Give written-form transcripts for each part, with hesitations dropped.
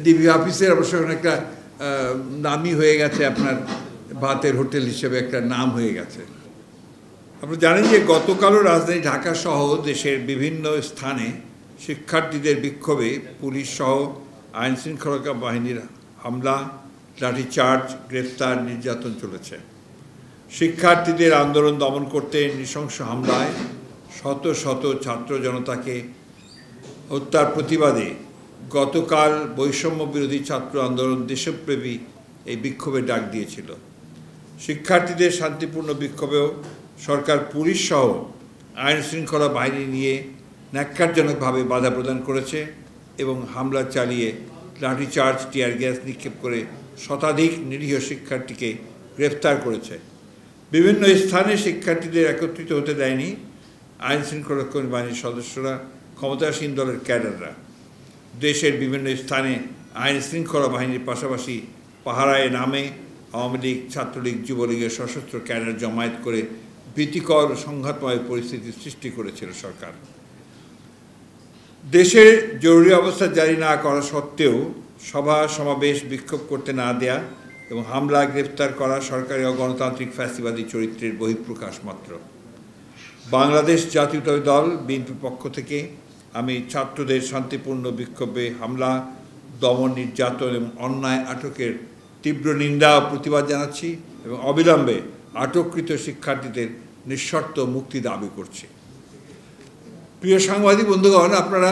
DB অফিসের অবশ্য একটা নামই হয়ে গেছে, আপনার ভাতের হোটেল হিসেবে একটা নাম হয়ে গেছে। আপনারা জানেন যে গতকালও রাজধানী ঢাকা সহ দেশের বিভিন্ন স্থানে শিক্ষার্থীদের বিক্ষোভে পুলিশ সহ আইন শৃঙ্খলা বাহিনীর হামলা, লাঠিচার্জ, গ্রেফতার, নির্যাতন চলেছে। শিক্ষার্থীদের আন্দোলন দমন করতে নৃশংস হামলায় শত শত ছাত্র জনতাকে হত্যার প্রতিবাদে গতকাল বৈষম্য বিরোধী ছাত্র আন্দোলন দেশপ্রেমী এই বিক্ষোভে ডাক দিয়েছিল। শিক্ষার্থীদের শান্তিপূর্ণ বিক্ষোভেও সরকার পুলিশ সহ আইন শৃঙ্খলা বাহিনী নিয়ে ন্যাক্কারজনকভাবে বাধা প্রদান করেছে এবং হামলা চালিয়ে লাঠিচার্জ, টিয়ার গ্যাস নিক্ষেপ করে শতাধিক নিরীহ শিক্ষার্থীকে গ্রেফতার করেছে। বিভিন্ন স্থানে শিক্ষার্থীদের একত্রিত হতে দেয়নি আইন শৃঙ্খলা বাহিনীর সদস্যরা, ক্ষমতাসীন দলের ক্যাডাররা। দেশের বিভিন্ন স্থানে আইন শৃঙ্খলা বাহিনীর পাশাপাশি পাহারায় নামে আওয়ামী লীগ, ছাত্রলীগ, যুবলীগের সশস্ত্র ক্যাডার জমায়েত করে ভীতিকর সংঘাতময় পরিস্থিতির সৃষ্টি করেছিল সরকার। দেশে জরুরি অবস্থা জারি না করা সত্ত্বেও সভা সমাবেশ বিক্ষোভ করতে না দেয়া এবং হামলা, গ্রেফতার করা সরকারি ও গণতান্ত্রিক ফ্যাসিবাদী চরিত্রের বহিঃপ্রকাশ মাত্র। বাংলাদেশ জাতীয়তাবাদী দল বিএনপির পক্ষ থেকে আমি ছাত্রদের শান্তিপূর্ণ বিক্ষোভে হামলা, দমন, নির্যাতন এবং অন্যায় আটকের তীব্র নিন্দা ও প্রতিবাদ জানাচ্ছি এবং অবিলম্বে আটককৃত শিক্ষার্থীদের নিঃশর্ত মুক্তি দাবি করছি। প্রিয় সাংবাদিক বন্ধুগণ, আপনারা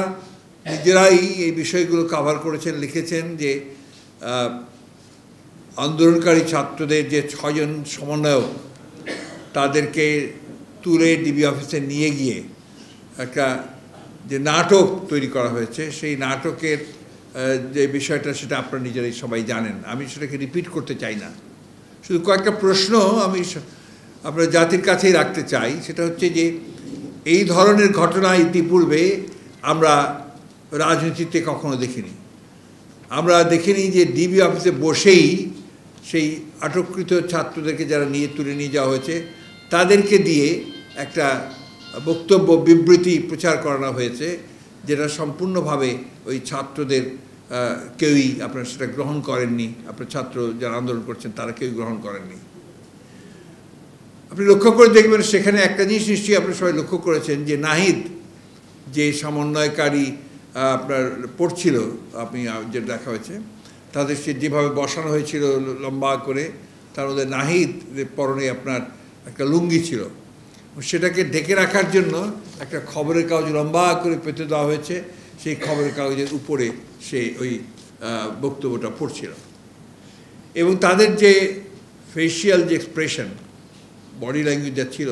নিজেরাই এই বিষয়গুলো কভার করেছেন, লিখেছেন যে আন্দোলনকারী ছাত্রদের যে 6 জন সমন্বয়ক তাদেরকে তুলে ডিবি অফিসে নিয়ে গিয়ে একটা যে নাটক তৈরি করা হয়েছে, সেই নাটকের যে বিষয়টা সেটা আপনারা নিজেরাই সবাই জানেন। আমি সেটাকে রিপিট করতে চাই না। শুধু কয়েকটা প্রশ্ন আমি আপনার জাতির কাছেই রাখতে চাই। সেটা হচ্ছে যে এই ধরনের ঘটনা ইতিপূর্বে আমরা রাজনীতিতে কখনো দেখিনি। আমরা দেখিনি যে ডিবি অফিসে বসেই সেই আটককৃত ছাত্রদেরকে যারা তুলে নিয়ে যাওয়া হয়েছে তাদেরকে দিয়ে একটা বক্তব্য, বিবৃতি প্রচার করানো হয়েছে, যেটা সম্পূর্ণভাবে ওই ছাত্রদের কেউই আপনারা সেটা গ্রহণ করেননি। আপনার ছাত্র যারা আন্দোলন করছেন তারা কেউই গ্রহণ করেননি। আপনি লক্ষ্য করে দেখবেন সেখানে একটা জিনিস নিশ্চয়ই আপনারা সবাই লক্ষ্য করেছেন যে নাহিদ যে সমন্বয়কারী আপনার পড়ছিল, আপনি যে দেখা হয়েছে তাদের সে যেভাবে বসানো হয়েছিল লম্বা করে, তার মধ্যে নাহিদের পরনে আপনার একটা লুঙ্গি ছিল, সেটাকে ঢেকে রাখার জন্য একটা খবরের কাগজ লম্বা করে পেতে দেওয়া হয়েছে। সেই খবরের কাগজের উপরে সে ওই বক্তব্যটা পড়ছিল এবং তাদের যে ফেসিয়াল যে এক্সপ্রেশন, বডি ল্যাঙ্গুয়েজ যা ছিল,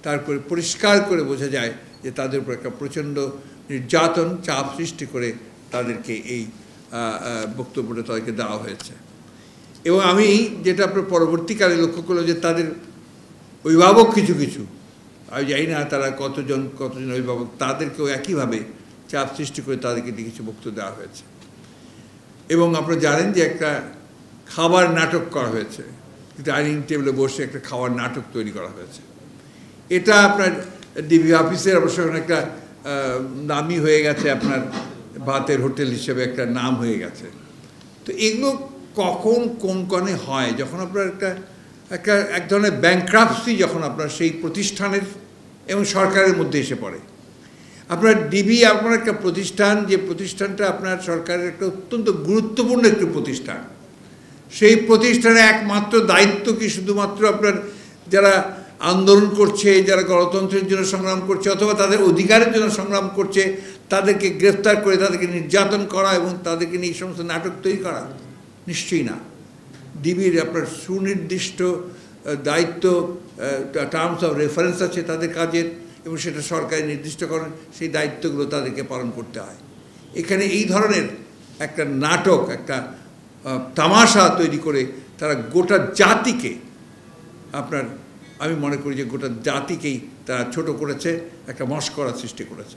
তারপরে পরিষ্কার করে বোঝা যায় যে তাদের উপর একটা প্রচণ্ড নির্যাতন, চাপ সৃষ্টি করে তাদেরকে এই বক্তব্যটা তাদেরকে দেওয়া হয়েছে। এবং আমি যেটা আপনার পরবর্তীকালে লক্ষ্য করলাম যে তাদের অভিভাবক কিছু আমি জানি না তারা কতজন অভিভাবক, তাদেরকেও একইভাবে চাপ সৃষ্টি করে তাদেরকে কিছু বক্তব্য দেওয়া হয়েছে। এবং আপনারা জানেন যে একটা খাবার নাটক করা হয়েছে, ডাইনিং টেবিলে বসে একটা খাওয়ার নাটক তৈরি করা হয়েছে। এটা আপনার ডিবি অফিসের অবশ্য একটা নামই হয়ে গেছে, আপনার ভাতের হোটেল হিসেবে একটা নাম হয়ে গেছে। তো এগুলো কখন কোন কনে হয়, যখন আপনার এক ধরনের ব্যাংক্রাপসি যখন আপনার সেই প্রতিষ্ঠানের এবং সরকারের মধ্যে এসে পড়ে। আপনার ডিবি আপনার একটা প্রতিষ্ঠান, যে প্রতিষ্ঠানটা আপনার সরকারের একটা অত্যন্ত গুরুত্বপূর্ণ একটি প্রতিষ্ঠান। সেই প্রতিষ্ঠানের একমাত্র দায়িত্ব কি শুধুমাত্র আপনার যারা আন্দোলন করছে, যারা গণতন্ত্রের জন্য সংগ্রাম করছে অথবা তাদের অধিকারের জন্য সংগ্রাম করছে তাদেরকে গ্রেফতার করে তাদেরকে নির্যাতন করা এবং তাদেরকে নিয়ে এই সমস্ত নাটক তৈরি করা? নিশ্চয়ই না। ডিবির আপনার সুনির্দিষ্ট দায়িত্ব, টার্মস অফ রেফারেন্স আছে তাদের কাজের এবং সেটা সরকার নির্দিষ্ট করেন, সেই দায়িত্বগুলো তাদেরকে পালন করতে হয়। এখানে এই ধরনের একটা নাটক, একটা তামাশা তৈরি করে তারা গোটা জাতিকে আমি মনে করি যে গোটা জাতিকেই তারা ছোট করেছে, একটা মস্করা সৃষ্টি করেছে।